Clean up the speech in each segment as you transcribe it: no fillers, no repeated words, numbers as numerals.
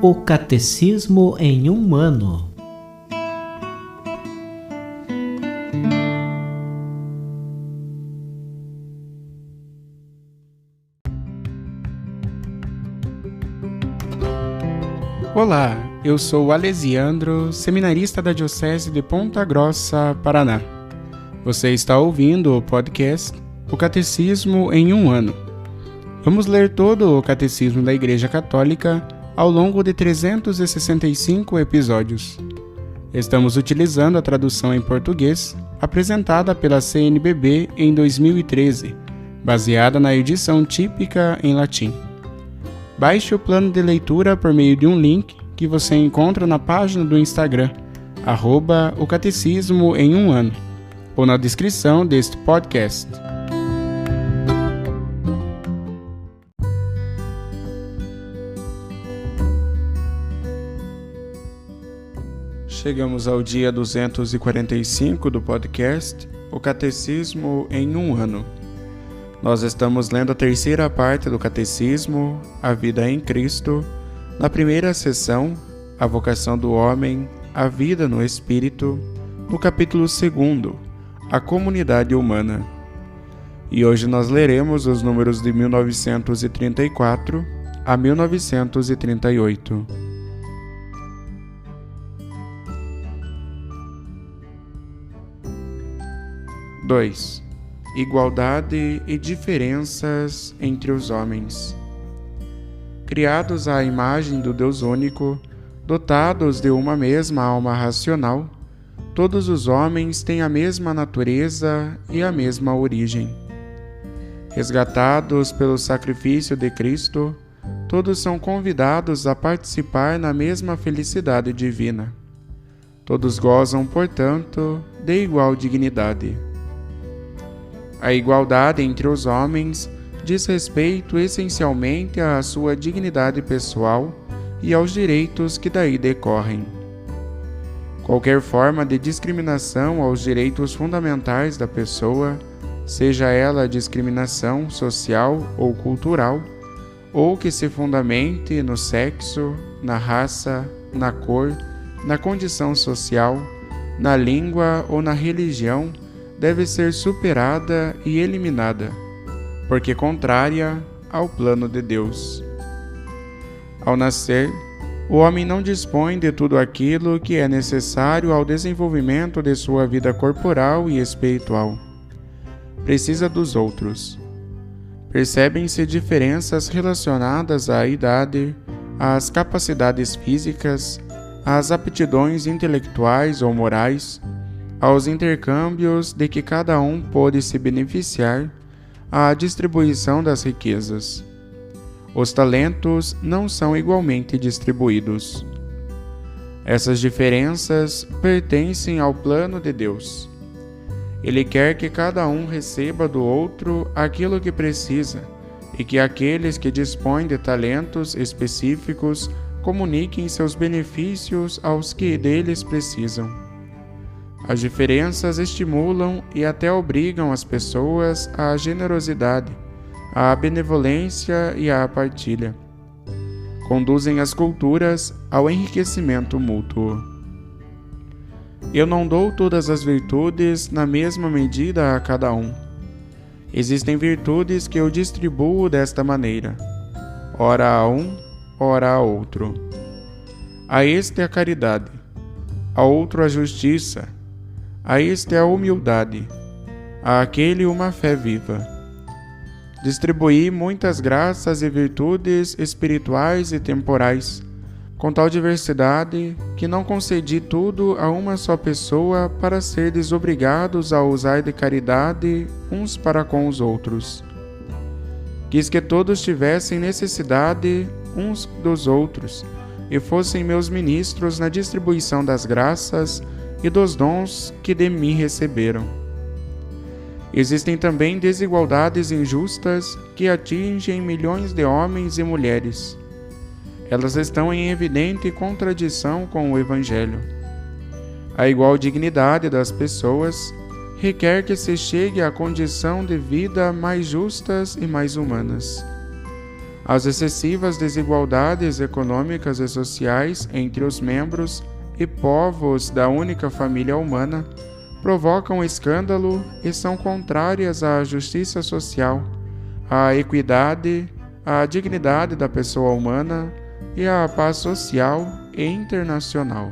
O Catecismo em um ano. Olá, eu sou o Alesiandro, seminarista da Diocese de Ponta Grossa, Paraná. Você está ouvindo o podcast O Catecismo em um ano. Vamos ler todo o Catecismo da Igreja Católica ao longo de 365 episódios. Estamos utilizando a tradução em português apresentada pela CNBB em 2013, baseada na edição típica em latim. Baixe o plano de leitura por meio de um link que você encontra na página do Instagram, @o Catecismo em um ano, ou na descrição deste podcast. Chegamos ao dia 245 do podcast, O Catecismo em um ano. Nós estamos lendo a terceira parte do Catecismo, A Vida em Cristo, na primeira sessão, A Vocação do Homem, A Vida no Espírito, no capítulo 2, A Comunidade Humana. E hoje nós leremos os números de 1934 a 1938. Igualdade e diferenças entre os homens. Criados à imagem do Deus único, dotados de uma mesma alma racional, todos os homens têm a mesma natureza e a mesma origem. Resgatados pelo sacrifício de Cristo, todos são convidados a participar na mesma felicidade divina. Todos gozam, portanto, de igual dignidade. A igualdade entre os homens diz respeito essencialmente à sua dignidade pessoal e aos direitos que daí decorrem. Qualquer forma de discriminação aos direitos fundamentais da pessoa, seja ela discriminação social ou cultural, ou que se fundamente no sexo, na raça, na cor, na condição social, na língua ou na religião, deve ser superada e eliminada, porque contrária ao plano de Deus. Ao nascer, o homem não dispõe de tudo aquilo que é necessário ao desenvolvimento de sua vida corporal e espiritual. Precisa dos outros. Percebem-se diferenças relacionadas à idade, às capacidades físicas, às aptidões intelectuais ou morais, aos intercâmbios de que cada um pôde se beneficiar, à distribuição das riquezas. Os talentos não são igualmente distribuídos. Essas diferenças pertencem ao plano de Deus. Ele quer que cada um receba do outro aquilo que precisa e que aqueles que dispõem de talentos específicos comuniquem seus benefícios aos que deles precisam. As diferenças estimulam e até obrigam as pessoas à generosidade, à benevolência e à partilha. Conduzem as culturas ao enriquecimento mútuo. Eu não dou todas as virtudes na mesma medida a cada um. Existem virtudes que eu distribuo desta maneira, ora a um, ora a outro. A este a caridade, a outro a justiça, a este a humildade, a aquele uma fé viva. Distribuí muitas graças e virtudes espirituais e temporais, com tal diversidade que não concedi tudo a uma só pessoa para ser desobrigados a usar de caridade uns para com os outros. Quis que todos tivessem necessidade uns dos outros e fossem meus ministros na distribuição das graças e dos dons que de mim receberam. Existem também desigualdades injustas que atingem milhões de homens e mulheres. Elas estão em evidente contradição com o Evangelho. A igual dignidade das pessoas requer que se chegue à condição de vida mais justas e mais humanas. As excessivas desigualdades econômicas e sociais entre os membros e povos da única família humana provocam escândalo e são contrárias à justiça social, à equidade, à dignidade da pessoa humana e à paz social e internacional.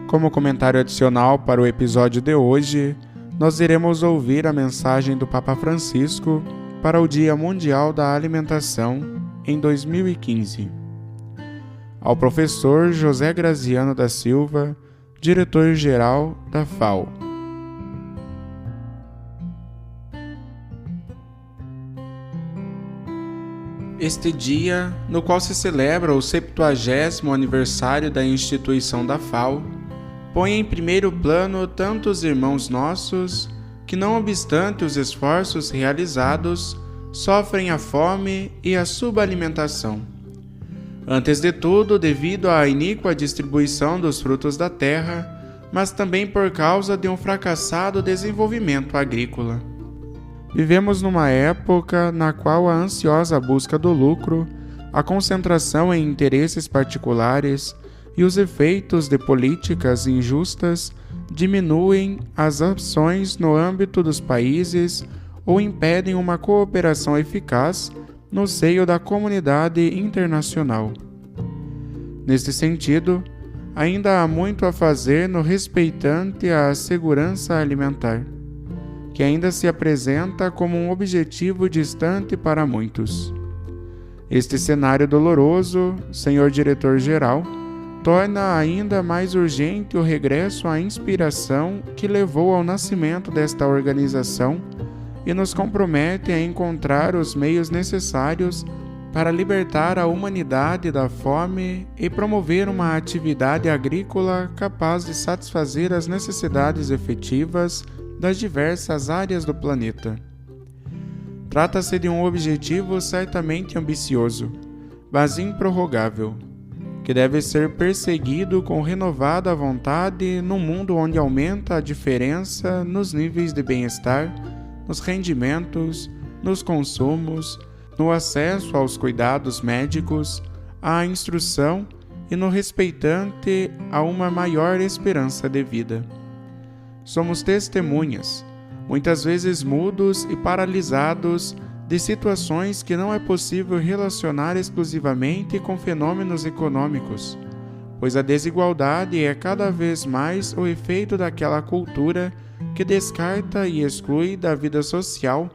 Como comentário adicional para o episódio de hoje, nós iremos ouvir a mensagem do Papa Francisco para o Dia Mundial da Alimentação em 2015. Ao professor José Graziano da Silva, diretor-geral da FAO. Este dia, no qual se celebra o 70º aniversário da instituição da FAO, põe em primeiro plano tantos irmãos nossos que, não obstante os esforços realizados, sofrem a fome e a subalimentação. Antes de tudo, devido à iníqua distribuição dos frutos da terra, mas também por causa de um fracassado desenvolvimento agrícola. Vivemos numa época na qual a ansiosa busca do lucro, a concentração em interesses particulares e os efeitos de políticas injustas diminuem as ações no âmbito dos países ou impedem uma cooperação eficaz no seio da comunidade internacional. Neste sentido, ainda há muito a fazer no respeitante à segurança alimentar, que ainda se apresenta como um objetivo distante para muitos. Este cenário doloroso, senhor diretor-geral, torna ainda mais urgente o regresso à inspiração que levou ao nascimento desta organização e nos compromete a encontrar os meios necessários para libertar a humanidade da fome e promover uma atividade agrícola capaz de satisfazer as necessidades efetivas das diversas áreas do planeta. Trata-se de um objetivo certamente ambicioso, mas improrrogável, que deve ser perseguido com renovada vontade num mundo onde aumenta a diferença nos níveis de bem-estar, nos rendimentos, nos consumos, no acesso aos cuidados médicos, à instrução e no respeitante a uma maior esperança de vida. Somos testemunhas, muitas vezes mudos e paralisados, de situações que não é possível relacionar exclusivamente com fenômenos econômicos, pois a desigualdade é cada vez mais o efeito daquela cultura que descarta e exclui da vida social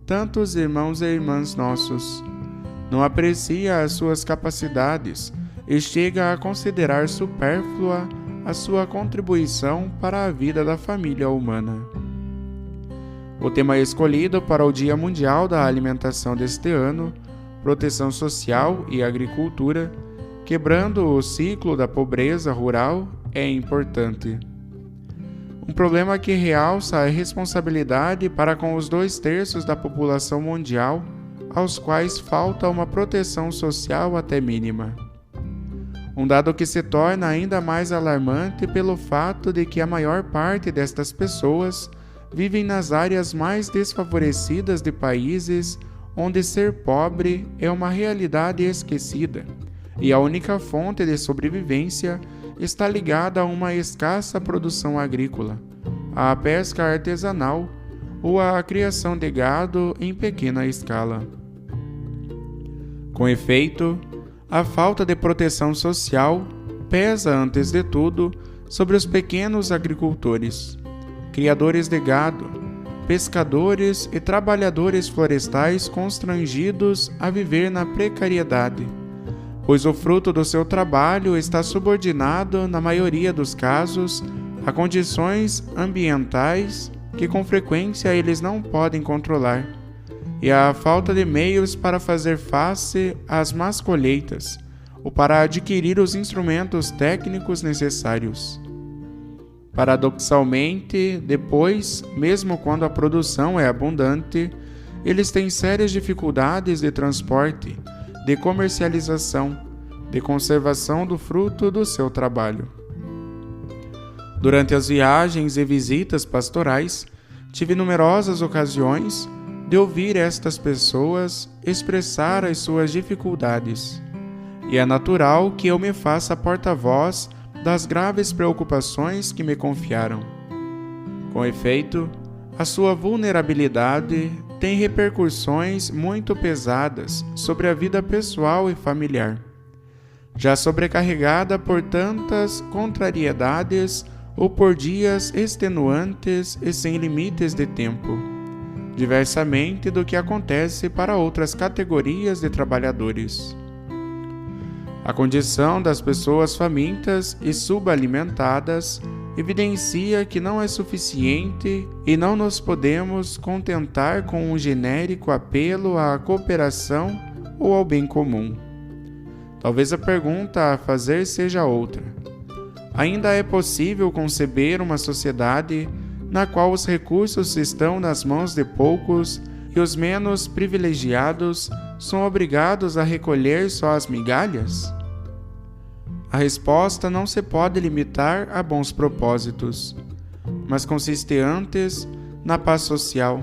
tantos irmãos e irmãs nossos, não aprecia as suas capacidades e chega a considerar supérflua a sua contribuição para a vida da família humana. O tema escolhido para o Dia Mundial da Alimentação deste ano, Proteção Social e Agricultura, quebrando o ciclo da pobreza rural, é importante. Um problema que realça a responsabilidade para com os 2/3 da população mundial, aos quais falta uma proteção social até mínima. Um dado que se torna ainda mais alarmante pelo fato de que a maior parte destas pessoas vivem nas áreas mais desfavorecidas de países onde ser pobre é uma realidade esquecida, e a única fonte de sobrevivência está ligada a uma escassa produção agrícola, à pesca artesanal ou à criação de gado em pequena escala. Com efeito, a falta de proteção social pesa, antes de tudo, sobre os pequenos agricultores, criadores de gado, pescadores e trabalhadores florestais constrangidos a viver na precariedade, pois o fruto do seu trabalho está subordinado, na maioria dos casos, a condições ambientais que com frequência eles não podem controlar, e à falta de meios para fazer face às más colheitas ou para adquirir os instrumentos técnicos necessários. Paradoxalmente, depois, mesmo quando a produção é abundante, eles têm sérias dificuldades de transporte, de comercialização, de conservação do fruto do seu trabalho. Durante as viagens e visitas pastorais, tive numerosas ocasiões de ouvir estas pessoas expressar as suas dificuldades, e é natural que eu me faça porta-voz das graves preocupações que me confiaram. Com efeito, a sua vulnerabilidade tem repercussões muito pesadas sobre a vida pessoal e familiar. Já sobrecarregada por tantas contrariedades ou por dias extenuantes e sem limites de tempo, diversamente do que acontece para outras categorias de trabalhadores. A condição das pessoas famintas e subalimentadas evidencia que não é suficiente e não nos podemos contentar com um genérico apelo à cooperação ou ao bem comum. Talvez a pergunta a fazer seja outra. Ainda é possível conceber uma sociedade na qual os recursos estão nas mãos de poucos e os menos privilegiados são obrigados a recolher só as migalhas? A resposta não se pode limitar a bons propósitos, mas consiste antes na paz social,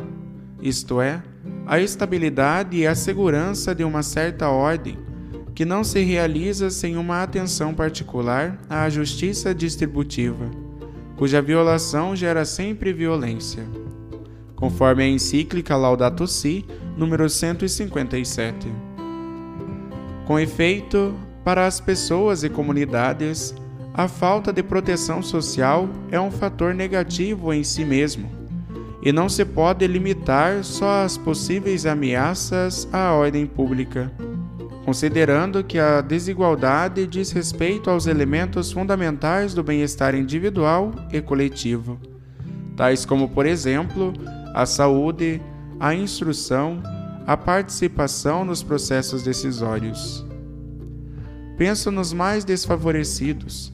isto é, a estabilidade e a segurança de uma certa ordem, que não se realiza sem uma atenção particular à justiça distributiva, cuja violação gera sempre violência, conforme a encíclica Laudato Si, número 157. Com efeito, para as pessoas e comunidades, a falta de proteção social é um fator negativo em si mesmo, e não se pode limitar só às possíveis ameaças à ordem pública, considerando que a desigualdade diz respeito aos elementos fundamentais do bem-estar individual e coletivo, tais como, por exemplo, a saúde, a instrução, a participação nos processos decisórios. Penso nos mais desfavorecidos,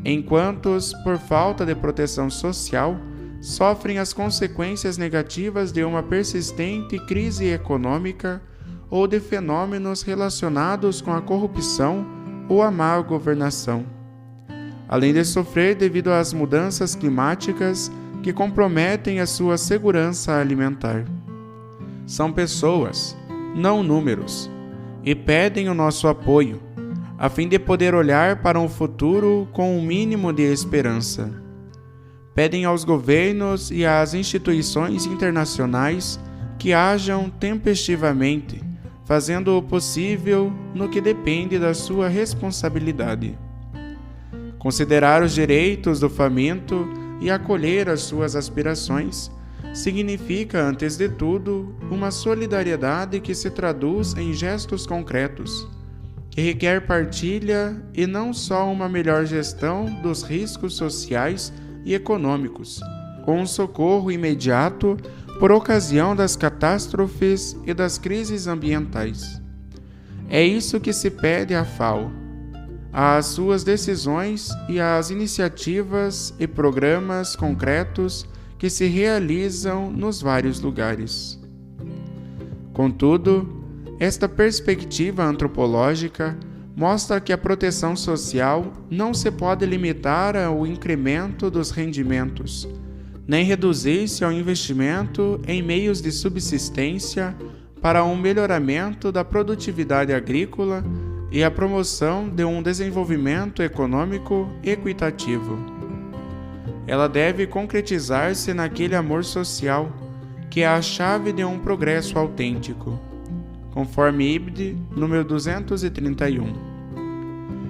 enquanto, por falta de proteção social, sofrem as consequências negativas de uma persistente crise econômica ou de fenômenos relacionados com a corrupção ou a má governação, além de sofrer devido às mudanças climáticas que comprometem a sua segurança alimentar. São pessoas, não números, e pedem o nosso apoio, a fim de poder olhar para um futuro com um mínimo de esperança. Pedem aos governos e às instituições internacionais que ajam tempestivamente, fazendo o possível no que depende da sua responsabilidade. Considerar os direitos do faminto e acolher as suas aspirações significa, antes de tudo, uma solidariedade que se traduz em gestos concretos, que requer partilha e não só uma melhor gestão dos riscos sociais e econômicos, com um socorro imediato por ocasião das catástrofes e das crises ambientais. É isso que se pede à FAO, às suas decisões e às iniciativas e programas concretos que se realizam nos vários lugares. Contudo, esta perspectiva antropológica mostra que a proteção social não se pode limitar ao incremento dos rendimentos, nem reduzir-se ao investimento em meios de subsistência para um melhoramento da produtividade agrícola e a promoção de um desenvolvimento econômico equitativo. Ela deve concretizar-se naquele amor social, que é a chave de um progresso autêntico, conforme Ibid, número 231.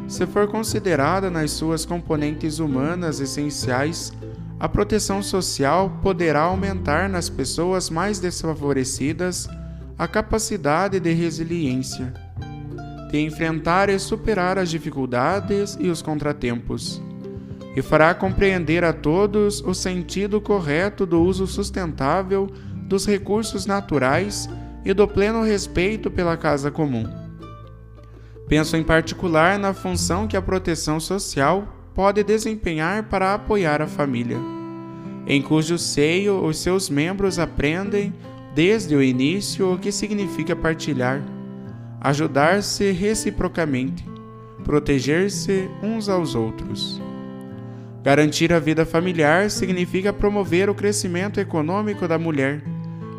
Se for considerada nas suas componentes humanas essenciais, a proteção social poderá aumentar nas pessoas mais desfavorecidas a capacidade de resiliência, de enfrentar e superar as dificuldades e os contratempos, e fará compreender a todos o sentido correto do uso sustentável dos recursos naturais e do pleno respeito pela casa comum. Penso em particular na função que a proteção social pode desempenhar para apoiar a família, em cujo seio os seus membros aprendem desde o início o que significa partilhar, ajudar-se reciprocamente, proteger-se uns aos outros. Garantir a vida familiar significa promover o crescimento econômico da mulher,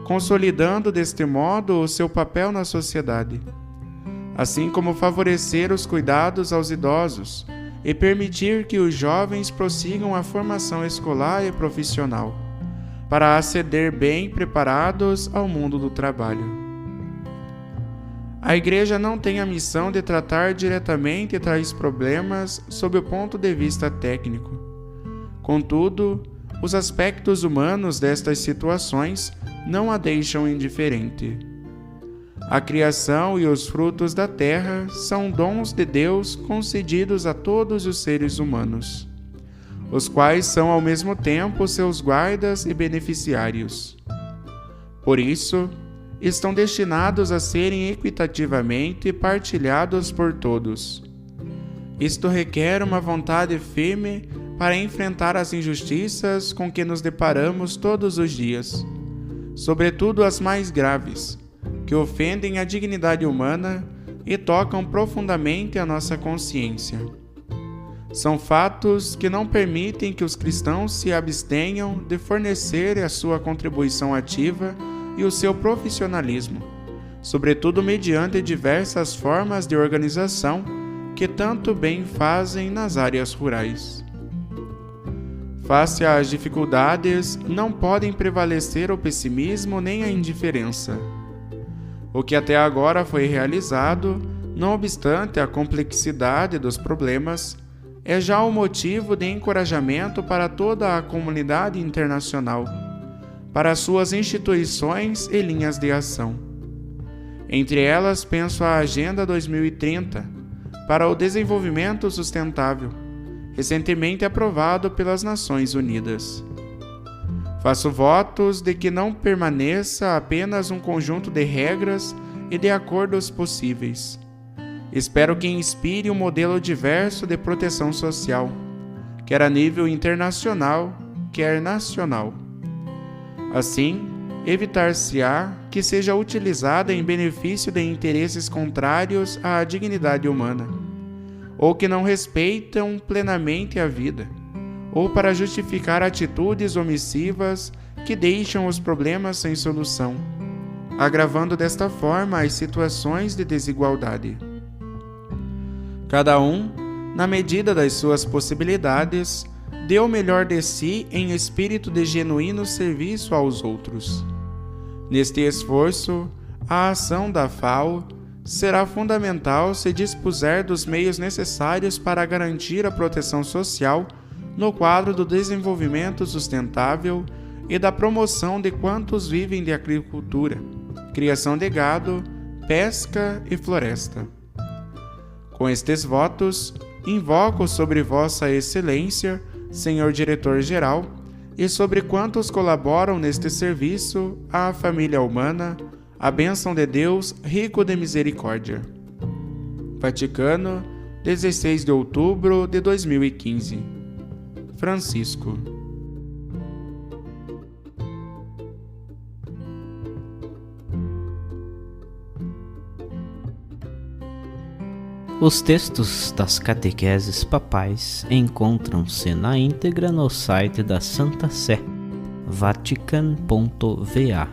consolidando deste modo o seu papel na sociedade, assim como favorecer os cuidados aos idosos e permitir que os jovens prossigam a formação escolar e profissional, para aceder bem preparados ao mundo do trabalho. A Igreja não tem a missão de tratar diretamente tais problemas sob o ponto de vista técnico. Contudo, os aspectos humanos destas situações não a deixam indiferente. A criação e os frutos da terra são dons de Deus concedidos a todos os seres humanos, os quais são ao mesmo tempo seus guardas e beneficiários. Por isso, estão destinados a serem equitativamente partilhados por todos. Isto requer uma vontade firme para enfrentar as injustiças com que nos deparamos todos os dias, sobretudo as mais graves, que ofendem a dignidade humana e tocam profundamente a nossa consciência. São fatos que não permitem que os cristãos se abstenham de fornecer a sua contribuição ativa e o seu profissionalismo, sobretudo mediante diversas formas de organização que tanto bem fazem nas áreas rurais. Face às dificuldades, não podem prevalecer o pessimismo nem a indiferença. O que até agora foi realizado, não obstante a complexidade dos problemas, é já um motivo de encorajamento para toda a comunidade internacional, para suas instituições e linhas de ação. Entre elas, penso a Agenda 2030, para o Desenvolvimento Sustentável, recentemente aprovado pelas Nações Unidas. Faço votos de que não permaneça apenas um conjunto de regras e de acordos possíveis. Espero que inspire um modelo diverso de proteção social, quer a nível internacional, quer nacional. Assim, evitar-se-á que seja utilizada em benefício de interesses contrários à dignidade humana, ou que não respeitam plenamente a vida, ou para justificar atitudes omissivas que deixam os problemas sem solução, agravando desta forma as situações de desigualdade. Cada um, na medida das suas possibilidades, dê o melhor de si em espírito de genuíno serviço aos outros. Neste esforço, a ação da FAO será fundamental se dispuser dos meios necessários para garantir a proteção social no quadro do desenvolvimento sustentável e da promoção de quantos vivem de agricultura, criação de gado, pesca e floresta. Com estes votos, invoco sobre Vossa Excelência, Senhor Diretor-Geral, e sobre quantos colaboram neste serviço, à família humana, a bênção de Deus rico de misericórdia. Vaticano, 16 de outubro de 2015. Francisco. Os textos das catequeses papais encontram-se na íntegra no site da Santa Sé, vatican.va.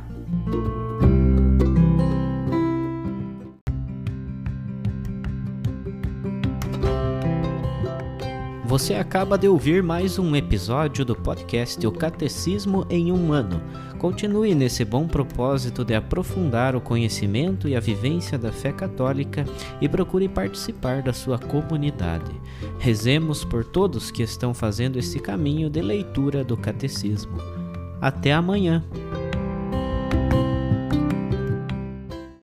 Você acaba de ouvir mais um episódio do podcast O Catecismo em um Ano. Continue nesse bom propósito de aprofundar o conhecimento e a vivência da fé católica e procure participar da sua comunidade. Rezemos por todos que estão fazendo esse caminho de leitura do Catecismo. Até amanhã!